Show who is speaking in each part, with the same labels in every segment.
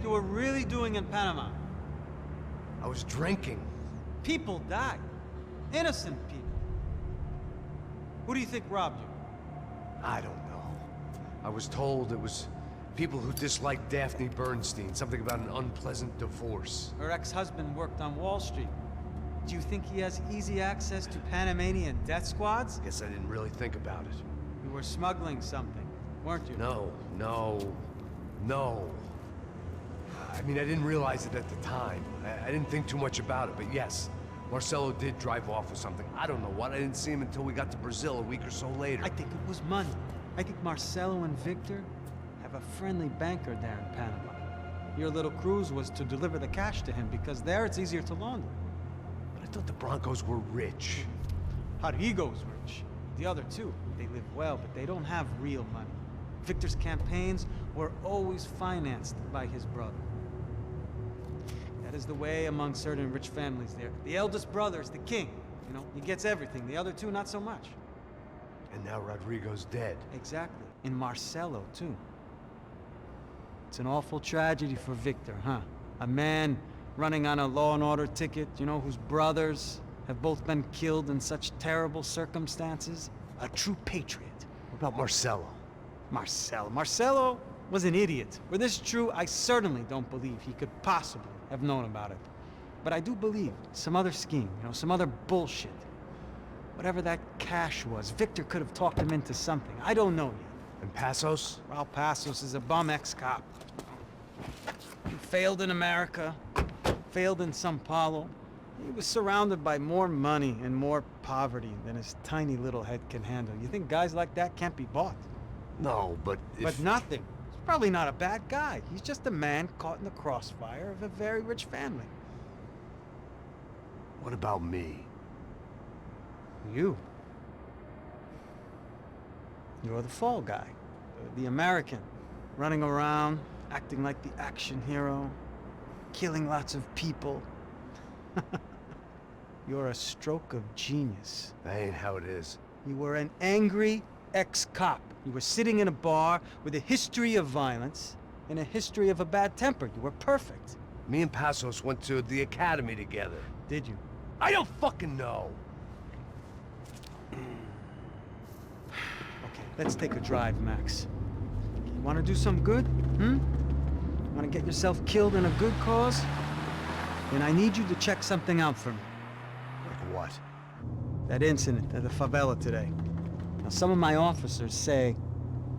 Speaker 1: you were really doing in Panama?
Speaker 2: I was drinking.
Speaker 1: People died. Innocent people. Who do you think robbed you?
Speaker 2: I don't know. I was told it was people who disliked Daphne Bernstein, something about an unpleasant divorce.
Speaker 1: Her ex-husband worked on Wall Street. Do you think he has easy access to Panamanian death squads?
Speaker 2: Guess I didn't really think about it.
Speaker 1: You were smuggling something, weren't you?
Speaker 2: No. I mean, I didn't realize it at the time. I didn't think too much about it, but yes, Marcelo did drive off with something. I don't know what. I didn't see him until we got to Brazil a week or so later.
Speaker 1: I think it was money. I think Marcelo and Victor have a friendly banker there in Panama. Your little cruise was to deliver the cash to him because there it's easier to launder.
Speaker 2: But I thought the Broncos were rich.
Speaker 1: Rodrigo's rich. The other two, they live well, but they don't have real money. Victor's campaigns were always financed by his brother. That is the way among certain rich families there. The eldest brother is the king. You know, he gets everything. The other two, not so much.
Speaker 2: And now Rodrigo's dead.
Speaker 1: Exactly. And Marcelo, too. It's an awful tragedy for Victor, huh? A man running on a law and order ticket, you know, whose brothers have both been killed in such terrible circumstances. A true patriot.
Speaker 2: What about Marcelo?
Speaker 1: Marcelo was an idiot. Were this true, I certainly don't believe he could possibly have known about it. But I do believe some other scheme, you know, some other bullshit. Whatever that cash was, Victor could have talked him into something. I don't know yet.
Speaker 2: And Passos?
Speaker 1: Raul Passos is a bum ex-cop. He failed in America, failed in São Paulo. He was surrounded by more money and more poverty than his tiny little head can handle. You think guys like that can't be bought?
Speaker 2: No, but if...
Speaker 1: But nothing. He's probably not a bad guy. He's just a man caught in the crossfire of a very rich family.
Speaker 2: What about me?
Speaker 1: You. You're the fall guy. The American. Running around, acting like the action hero. Killing lots of people. You're a stroke of genius.
Speaker 2: That ain't how it is.
Speaker 1: You were an angry ex-cop. You were sitting in a bar with a history of violence and a history of a bad temper. You were perfect.
Speaker 2: Me and Passos went to the academy together.
Speaker 1: Did you?
Speaker 2: I don't fucking know.
Speaker 1: Okay, let's take a drive, Max. You want to do some good? Want to get yourself killed in a good cause? Then I need you to check something out for me.
Speaker 2: Like what?
Speaker 1: That incident at the favela today. Now, some of my officers say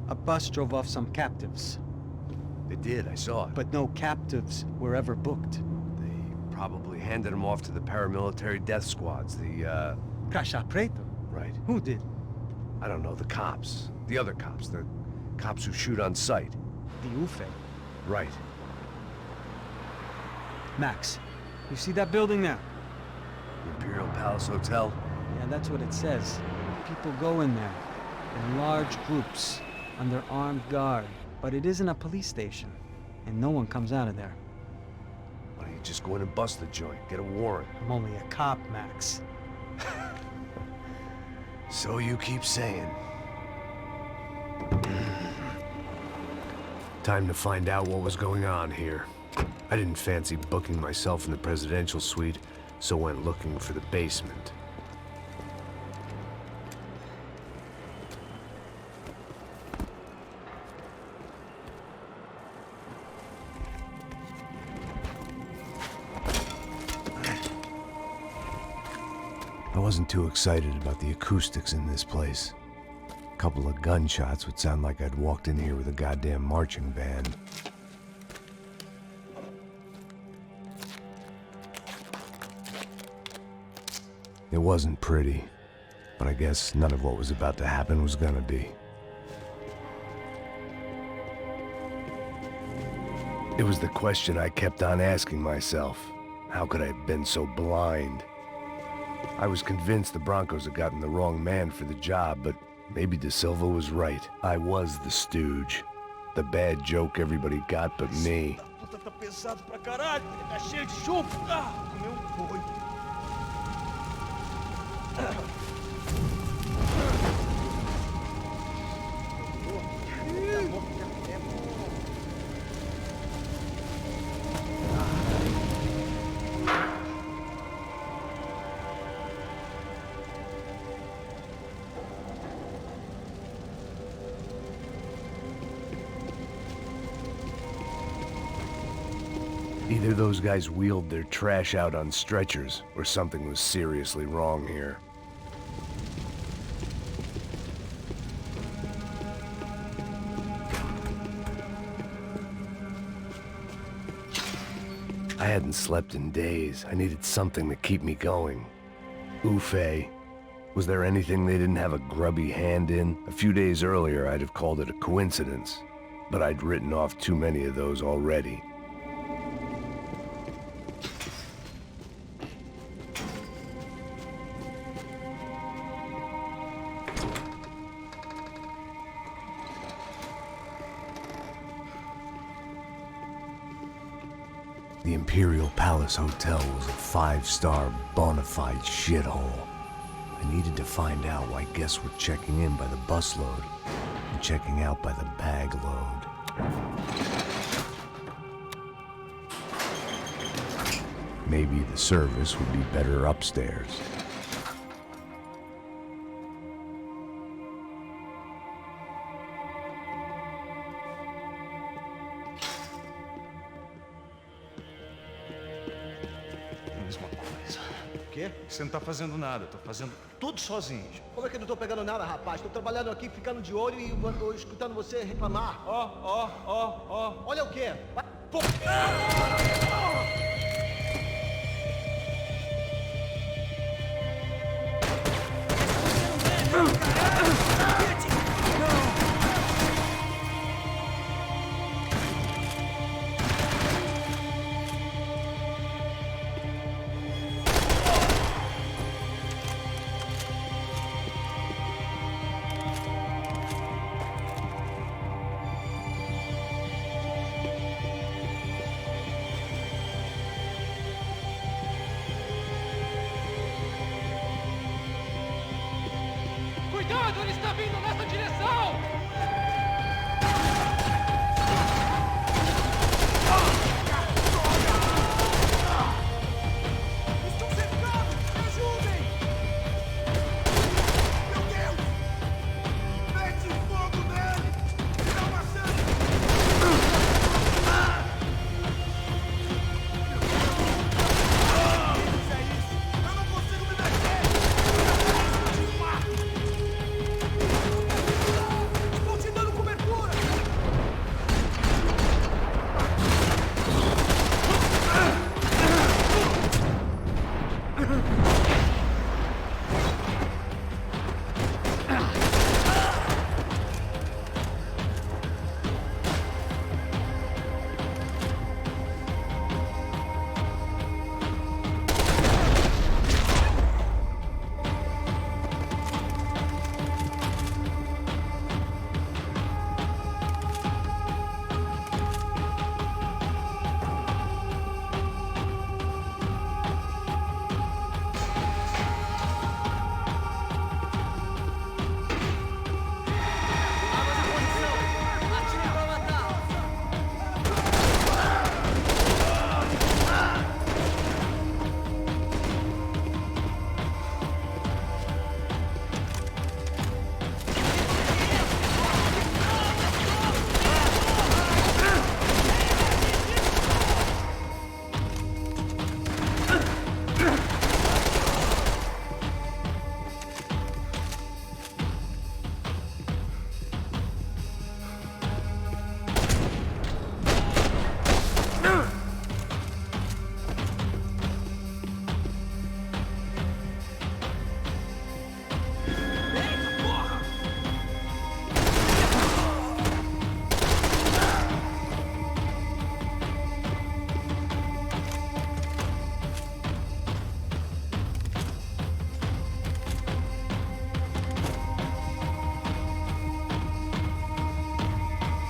Speaker 1: a bus drove off some captives.
Speaker 2: They did, I saw it.
Speaker 1: But no captives were ever booked.
Speaker 2: They probably handed them off to the paramilitary death squads, the,
Speaker 1: Caixa Preto?
Speaker 2: Right.
Speaker 1: Who did?
Speaker 2: I don't know, the cops. The other cops, the cops who shoot on sight.
Speaker 1: The UFE.
Speaker 2: Right.
Speaker 1: Max, you see that building there?
Speaker 2: The Imperial Palace Hotel?
Speaker 1: Yeah, that's what it says. People go in there, in large groups, under armed guard. But it isn't a police station, and no one comes out of there.
Speaker 2: Why don't you just go in and bust the joint, get a warrant?
Speaker 1: I'm only a cop, Max.
Speaker 2: So you keep saying. Time to find out what was going on here. I didn't fancy booking myself in the presidential suite, so went looking for the basement. I wasn't too excited about the acoustics in this place. A couple of gunshots would sound like I'd walked in here with a goddamn marching band. It wasn't pretty, but I guess none of what was about to happen was gonna be. It was the question I kept on asking myself. How could I have been so blind? I was convinced the Broncos had gotten the wrong man for the job, but maybe De Silva was right. I was the stooge. The bad joke everybody got but me. Either those guys wheeled their trash out on stretchers, or something was seriously wrong here. I hadn't slept in days. I needed something to keep me going. Ufe. Was there anything they didn't have a grubby hand in? A few days earlier, I'd have called it a coincidence, but I'd written off too many of those already. The Imperial Palace Hotel was a five-star, bona fide shithole. I needed to find out why guests were checking in by the busload and checking out by the bag load. Maybe the service would be better upstairs.
Speaker 3: Mesma coisa.
Speaker 4: O quê?
Speaker 3: Você não tá fazendo nada, eu tô fazendo tudo sozinho.
Speaker 4: Como é que eu não tô pegando nada, rapaz? Tô trabalhando aqui, ficando de olho e escutando você reclamar.
Speaker 3: Ó.
Speaker 4: Olha o quê?
Speaker 3: Pô.
Speaker 5: Cuidado, ele está vindo nessa direção! Estão cercados! Me ajudem! Meu Deus! Mete fogo nele! Dá uma chance! É isso! Eu não consigo me mexer! Estou te dando cobertura!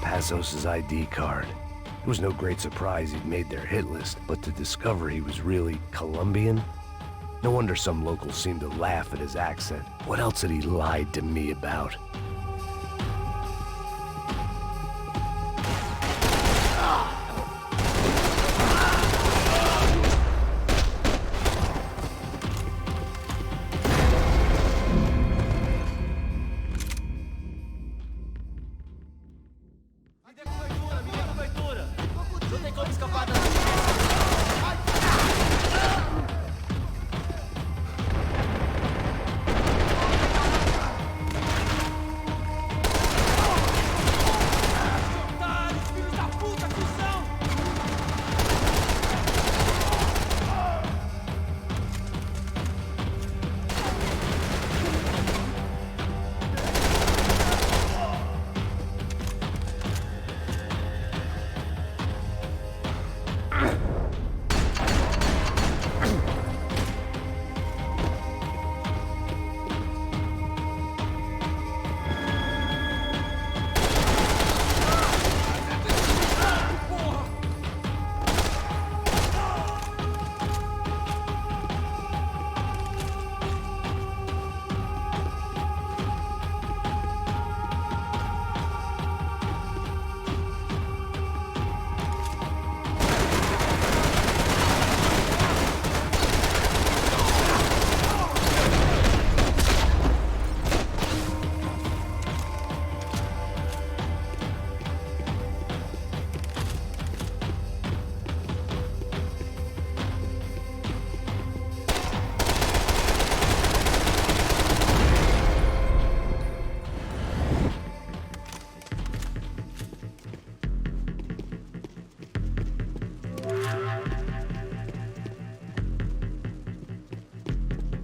Speaker 2: Passos' ID card. It was no great surprise he'd made their hit list, but to discover he was really Colombian? No wonder some locals seemed to laugh at his accent. What else had he lied to me about?
Speaker 4: Me dê cobertura! Não tem como escapar daqui!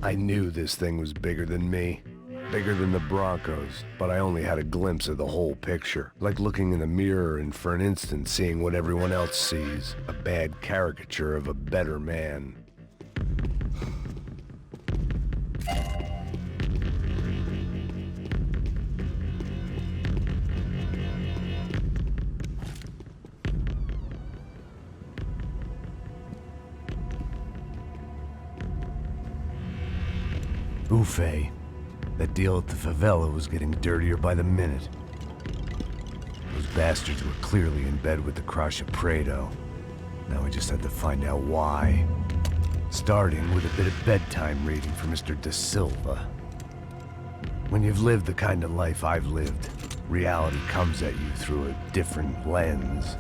Speaker 2: I knew this thing was bigger than me. Bigger than the Broncos, but I only had a glimpse of the whole picture. Like looking in the mirror and for an instant seeing what everyone else sees. A bad caricature of a better man. Buffet. That deal at the favela was getting dirtier by the minute. Those bastards were clearly in bed with the Crusher Prado. Now we just had to find out why. Starting with a bit of bedtime reading for Mr. Da Silva. When you've lived the kind of life I've lived, reality comes at you through a different lens.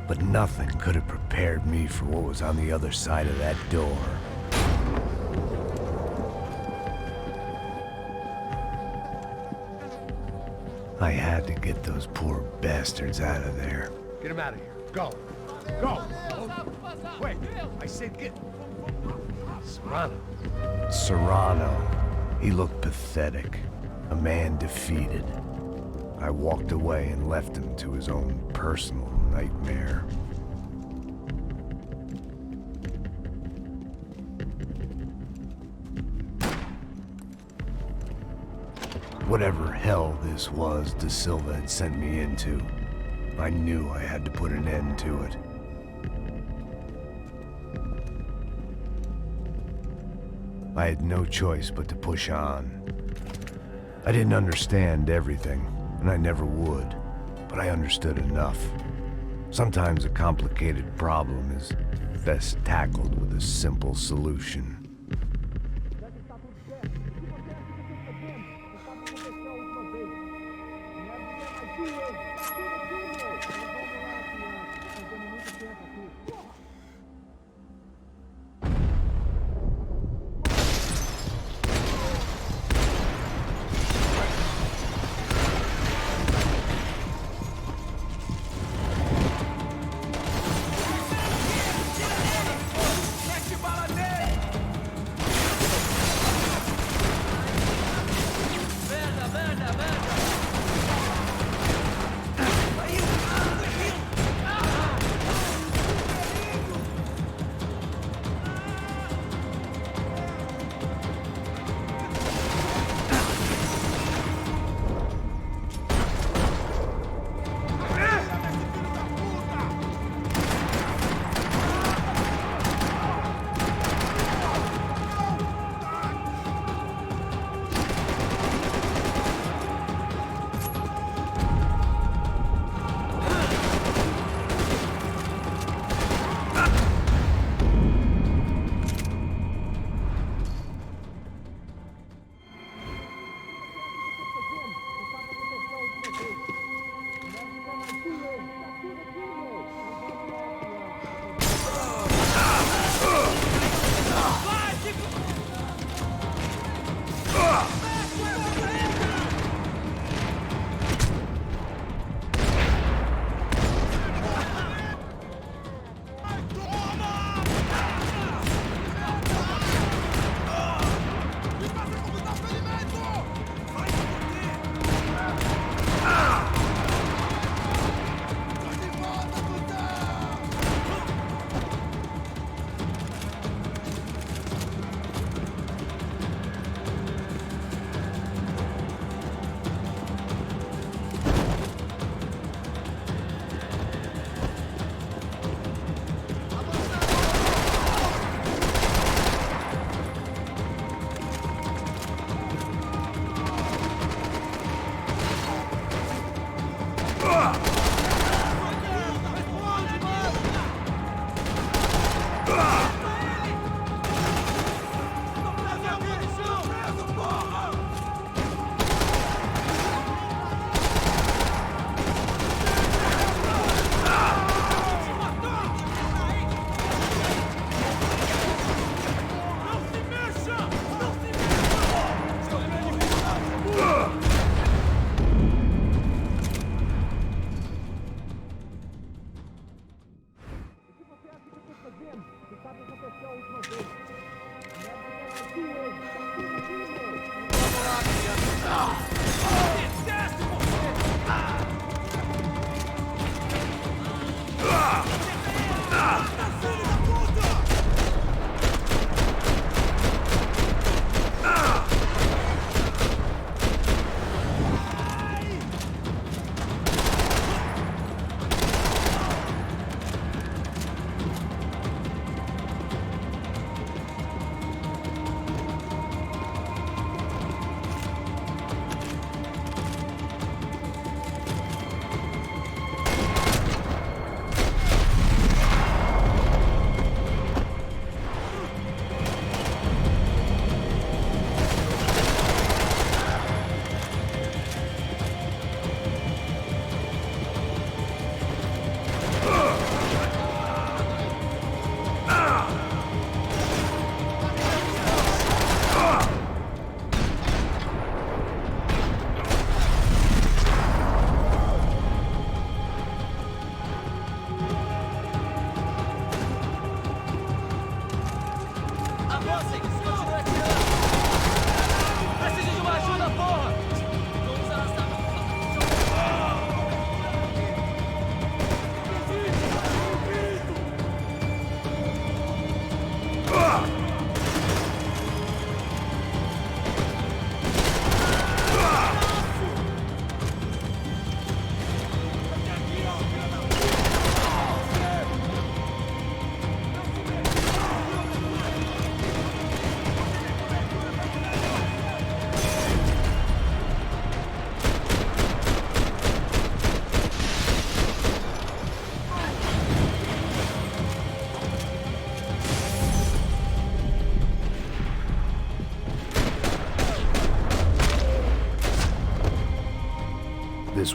Speaker 2: But nothing could have prepared me for what was on the other side of that door. I had to get those poor bastards out of there.
Speaker 5: Get him out of here. Go. Go. Wait. I said get... Serrano.
Speaker 2: Serrano. He looked pathetic. A man defeated. I walked away and left him to his own personal nightmare. Whatever hell this was Da Silva had sent me into, I knew I had to put an end to it. I had no choice but to push on. I didn't understand everything, and I never would, but I understood enough. Sometimes a complicated problem is best tackled with a simple solution.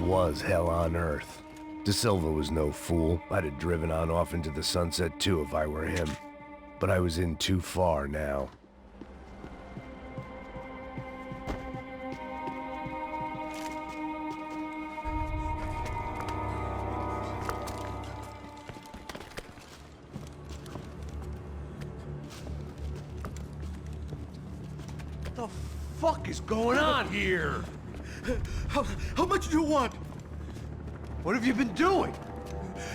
Speaker 2: was hell on earth. De Silva was no fool. I'd have driven on off into the sunset too if I were him. But I was in too far now.
Speaker 5: What the fuck is going on here?
Speaker 6: How much do you want?
Speaker 5: What have you been doing?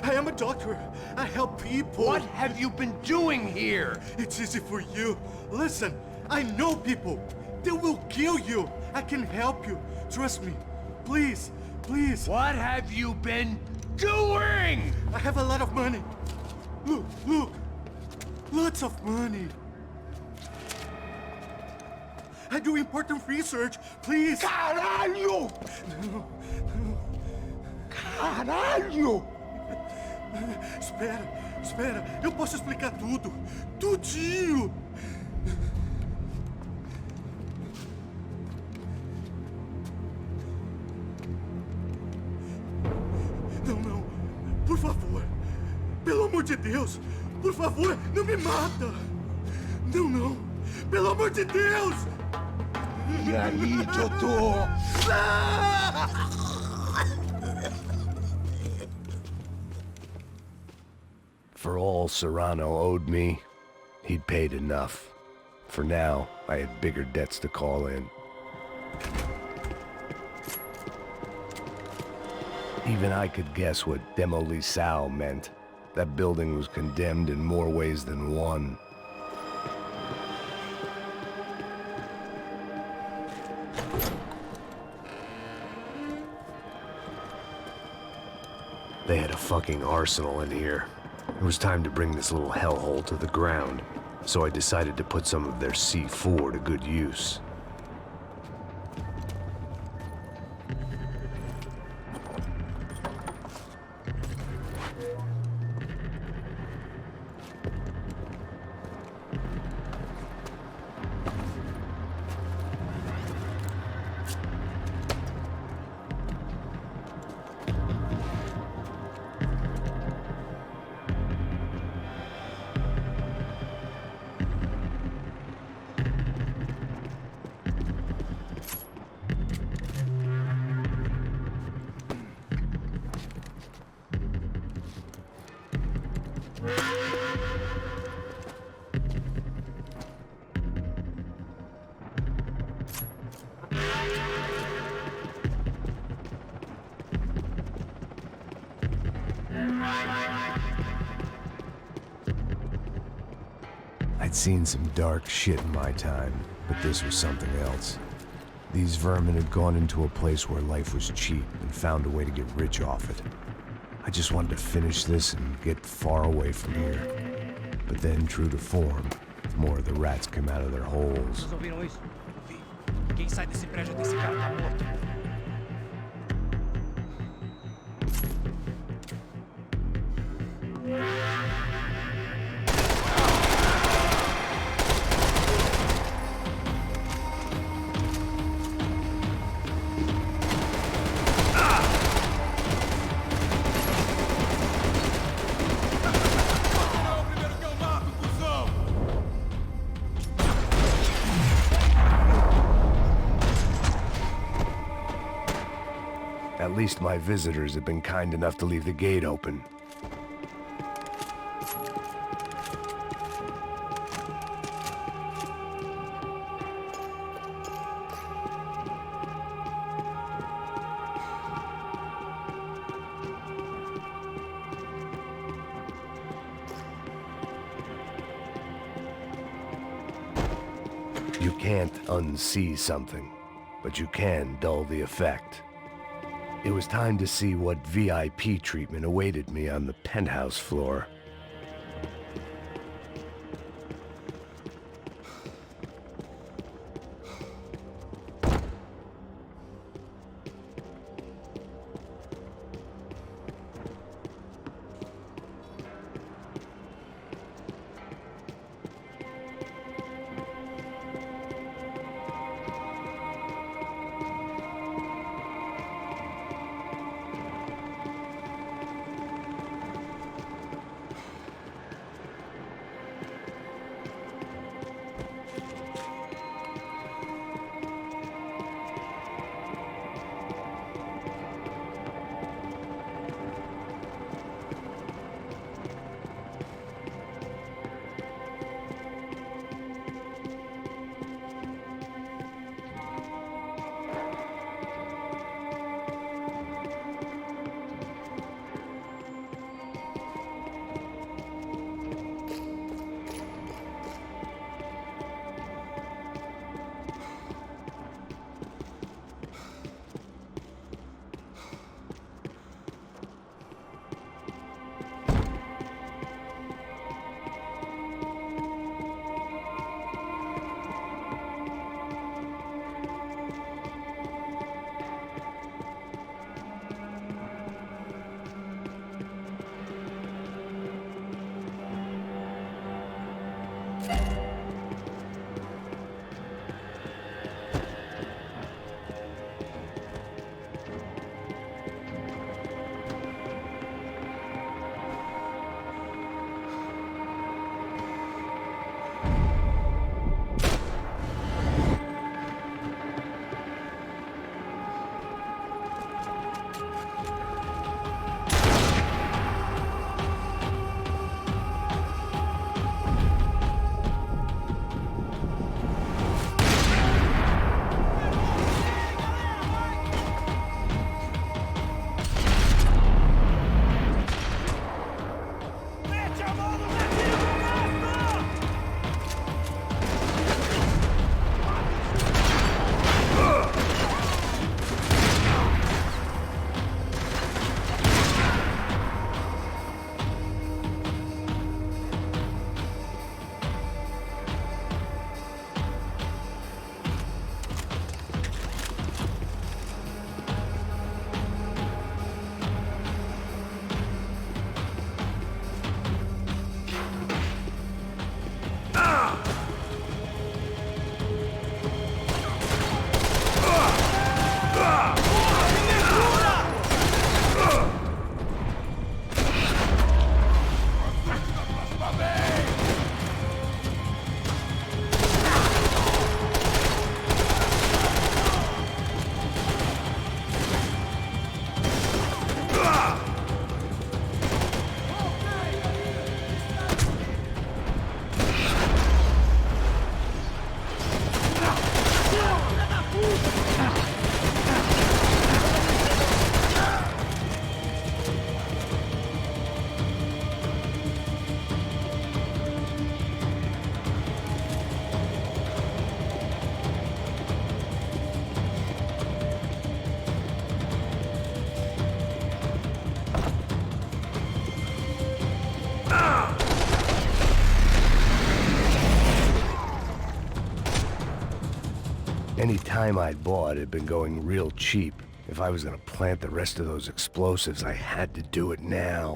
Speaker 6: I am a doctor. I help people.
Speaker 5: What have you been doing here?
Speaker 6: It's easy for you. Listen, I know people. They will kill you. I can help you. Trust me. Please, please.
Speaker 5: What have you been doing?
Speaker 6: I have a lot of money. Look, look. Lots of money. I do important research. Please.
Speaker 5: Caralho!
Speaker 6: No,
Speaker 5: Caralho!
Speaker 6: espera, espera. Eu posso explicar tudo. Tudinho. Não, não. Por favor. Pelo amor de Deus. Por favor, não me mata. Não, não. Pelo amor de Deus.
Speaker 5: E aí, doutor?
Speaker 2: For all Serrano owed me, he'd paid enough. For now, I had bigger debts to call in. Even I could guess what Demolisal meant. That building was condemned in more ways than one. They had a fucking arsenal in here. It was time to bring this little hellhole to the ground, so I decided to put some of their C4 to good use. I'd seen some dark shit in my time, but this was something else. These vermin had gone into a place where life was cheap and found a way to get rich off it. I just wanted to finish this and get far away from here. But then, true to form, more of the rats came out of their holes.
Speaker 7: Vocês ouviram isso? Vi. Quem sai desse prédio desse cara tá morto.
Speaker 2: At least my visitors have been kind enough to leave the gate open. You can't unsee something, but you can dull the effect. It was time to see what VIP treatment awaited me on the penthouse floor. Any time I'd bought had been going real cheap. If I was gonna plant the rest of those explosives, I had to do it now.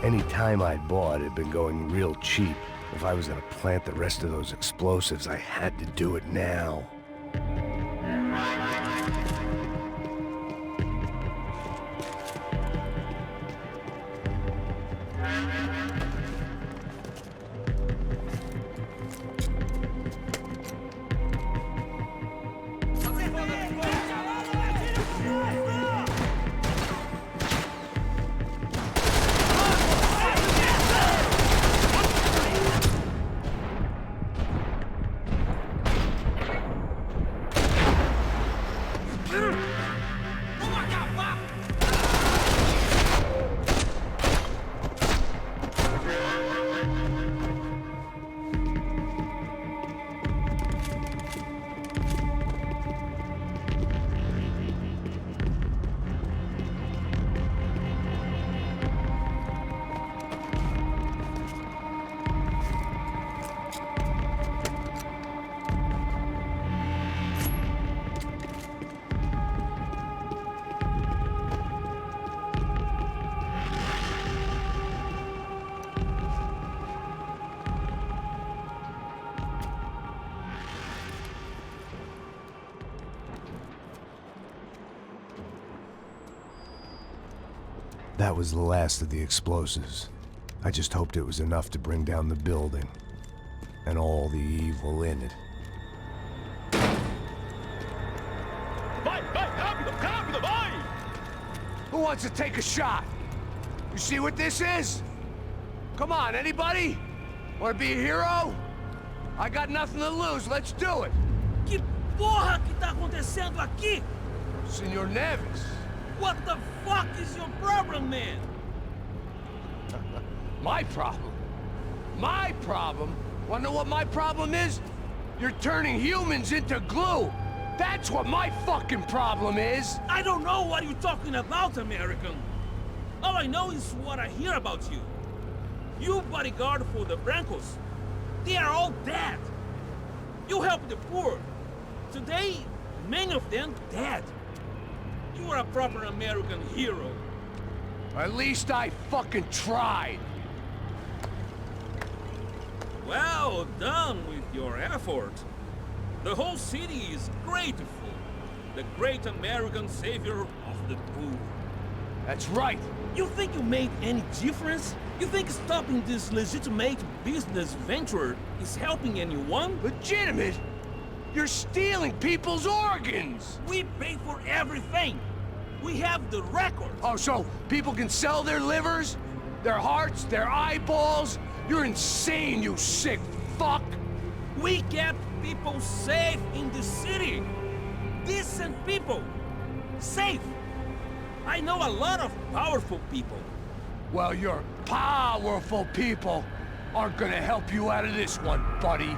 Speaker 2: Any time I'd bought had been going real cheap. If I was gonna plant the rest of those explosives, I had to do it now. That was the last of the explosives. I just hoped it was enough to bring down the building. And all the evil in it.
Speaker 5: Vai, rápido, rápido, vai! Who wants to take a shot? You see what this is? Come on, anybody? Want to be a hero? I got nothing to lose, let's do it!
Speaker 8: Que porra que tá acontecendo aqui?
Speaker 5: Senor Neves.
Speaker 8: What the fuck is your problem, man?
Speaker 5: My problem? My problem? Wanna know what my problem is? You're turning humans into glue! That's what my fucking problem is!
Speaker 8: I don't know what you're talking about, American. All I know is what I hear about you. You bodyguard for the Brancos. They are all dead. You help the poor. Today, many of them dead. You are a proper American hero.
Speaker 5: At least I fucking tried.
Speaker 8: Well done with your effort. The whole city is grateful. The great American savior of the poor.
Speaker 5: That's right.
Speaker 8: You think you made any difference? You think stopping this legitimate business venture is helping anyone?
Speaker 5: Legitimate? You're stealing people's organs!
Speaker 8: We pay for everything. We have the records.
Speaker 5: Oh, so people can sell their livers? Their hearts? Their eyeballs? You're insane, you sick fuck!
Speaker 8: We kept people safe in the city. Decent people. Safe. I know a lot of powerful people.
Speaker 5: Well, your powerful people aren't gonna help you out of this one, buddy.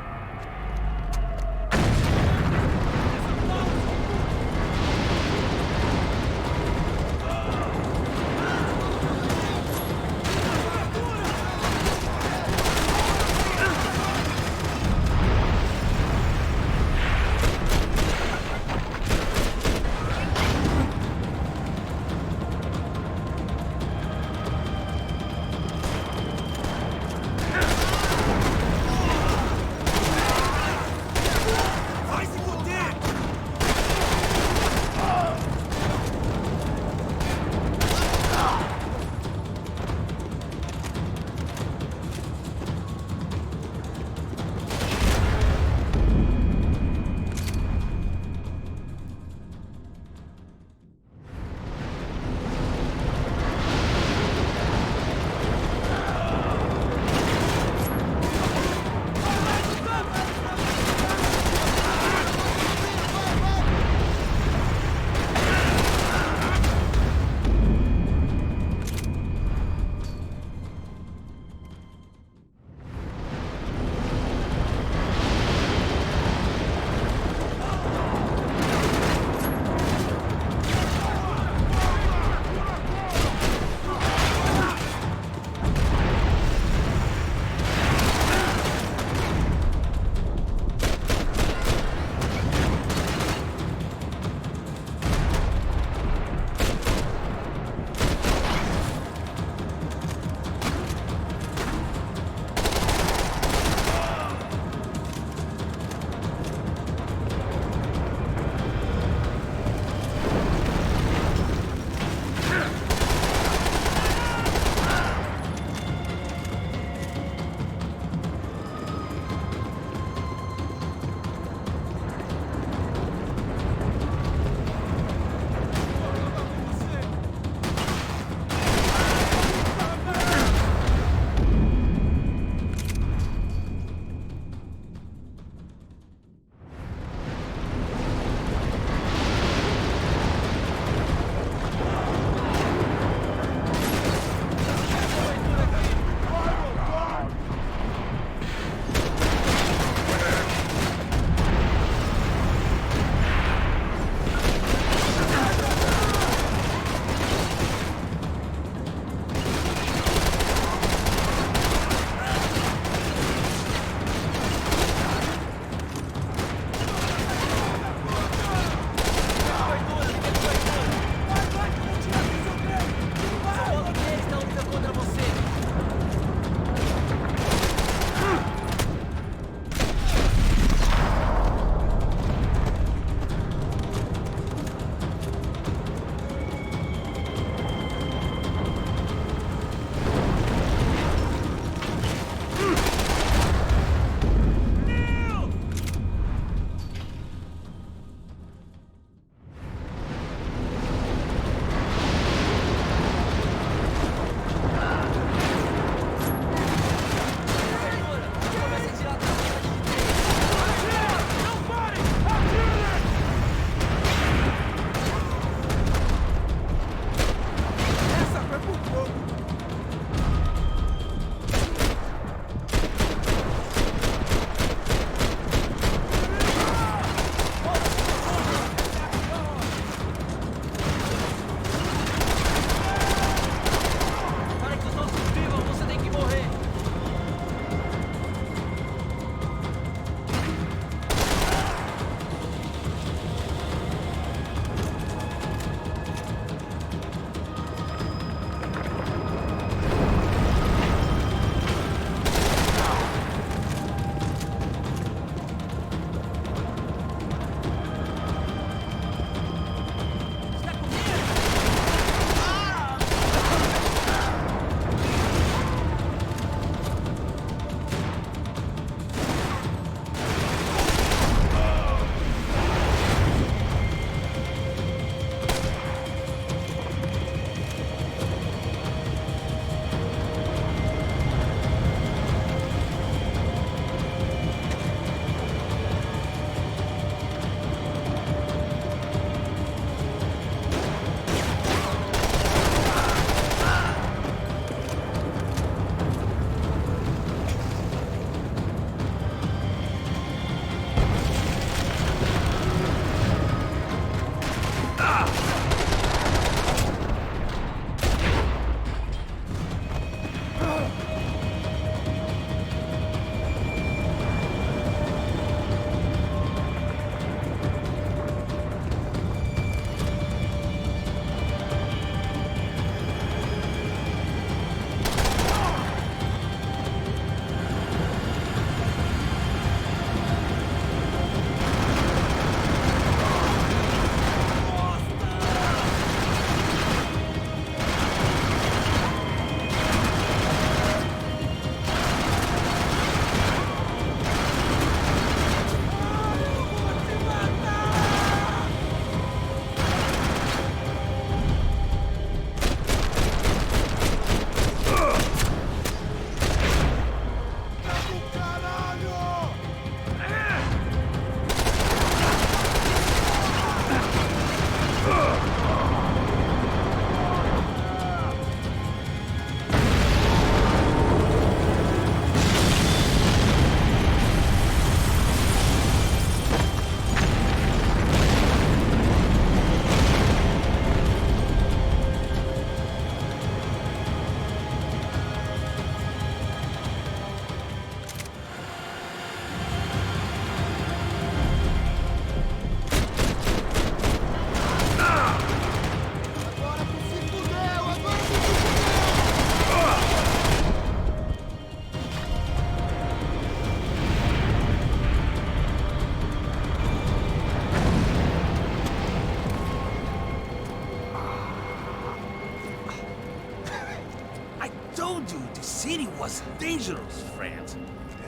Speaker 8: city was dangerous, friend.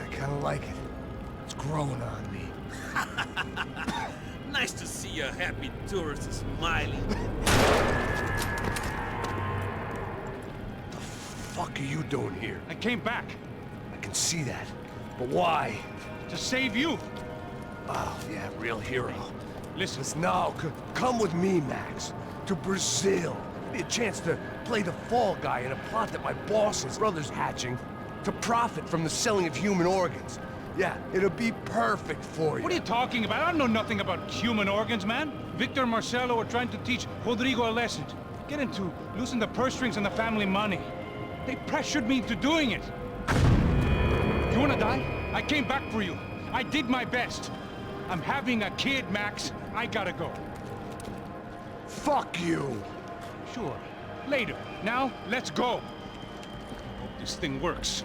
Speaker 5: I kinda like it. It's growing on me.
Speaker 8: Nice to see a happy tourist smiling.
Speaker 5: The fuck are you doing here?
Speaker 3: I came back
Speaker 5: I can see that. But why?
Speaker 3: to save you.
Speaker 5: Oh, yeah, real hero.
Speaker 3: Listen,
Speaker 5: No, come with me, Max. To Brazil. Be a chance to play the fall guy in a plot that my boss and his brother's hatching to profit from the selling of human organs. Yeah, it'll be perfect for you.
Speaker 3: what are you talking about? I know nothing about human organs, man. Victor and Marcelo are trying to teach Rodrigo a lesson. Get him to loosen the purse strings on the family money. They pressured me into doing it. You wanna die? I came back for you. I did my best. I'm having a kid, Max. I gotta go.
Speaker 5: Fuck you!
Speaker 3: Sure. Later. Now, let's go. Hope this thing works.